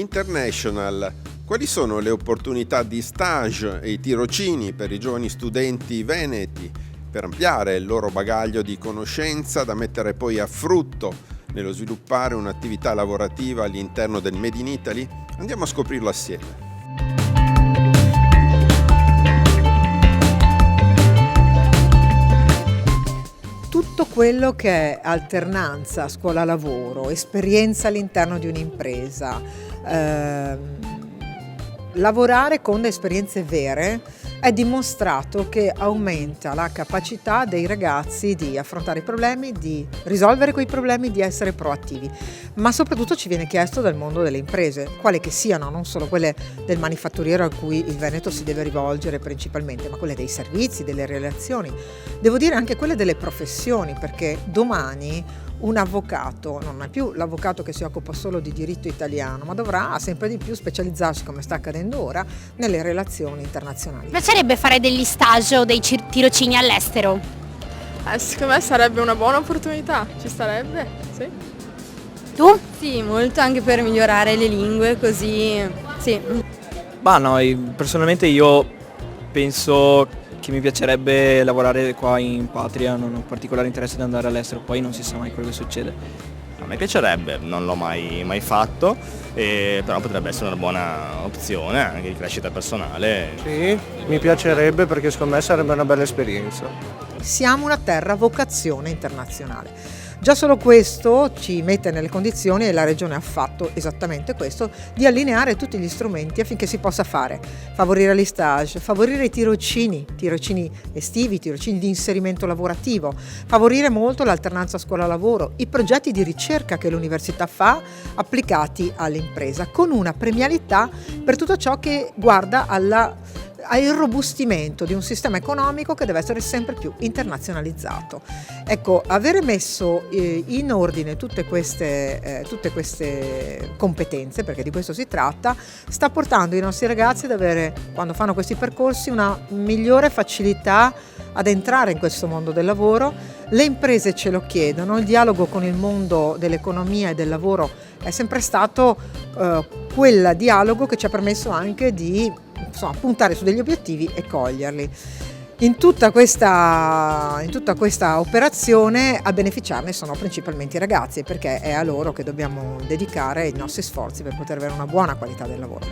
International, quali sono le opportunità di stage e i tirocini per i giovani studenti veneti per ampliare il loro bagaglio di conoscenza da mettere poi a frutto nello sviluppare un'attività lavorativa all'interno del Made in Italy? Andiamo a scoprirlo assieme. Tutto quello che è alternanza scuola-lavoro, esperienza all'interno di un'impresa, lavorare con esperienze vere è dimostrato che aumenta la capacità dei ragazzi di affrontare i problemi, di risolvere quei problemi, di essere proattivi. Ma soprattutto ci viene chiesto dal mondo delle imprese, quale che siano, non solo quelle del manifatturiero a cui il Veneto si deve rivolgere principalmente, ma quelle dei servizi, delle relazioni, devo dire anche quelle delle professioni, perché domani un avvocato non è più l'avvocato che si occupa solo di diritto italiano, ma dovrà sempre di più specializzarsi, come sta accadendo ora, nelle relazioni internazionali. Mi piacerebbe fare degli stage o dei tirocini all'estero? Secondo me sarebbe una buona opportunità, ci starebbe, sì. Tu? Sì, molto anche per migliorare le lingue, così sì. Personalmente io penso che mi piacerebbe lavorare qua in patria, non ho particolare interesse di andare all'estero, poi non si sa mai quello che succede. A me piacerebbe, non l'ho mai fatto, però potrebbe essere una buona opzione anche di crescita personale. Sì, mi piacerebbe perché secondo me sarebbe una bella esperienza. Siamo una terra a vocazione internazionale. Già solo questo ci mette nelle condizioni, e la Regione ha fatto esattamente questo, di allineare tutti gli strumenti affinché si possa fare, favorire gli stage, favorire i tirocini estivi, tirocini di inserimento lavorativo, favorire molto l'alternanza scuola-lavoro, i progetti di ricerca che l'università fa applicati all'impresa, con una premialità per tutto ciò che guarda al irrobustimento di un sistema economico che deve essere sempre più internazionalizzato. Ecco, avere messo in ordine tutte queste competenze, perché di questo si tratta, sta portando i nostri ragazzi ad avere, quando fanno questi percorsi, una migliore facilità ad entrare in questo mondo del lavoro. Le imprese ce lo chiedono, il dialogo con il mondo dell'economia e del lavoro è sempre stato quel dialogo che ci ha permesso anche di puntare su degli obiettivi e coglierli. In tutta questa operazione a beneficiarne sono principalmente i ragazzi, perché è a loro che dobbiamo dedicare i nostri sforzi per poter avere una buona qualità del lavoro.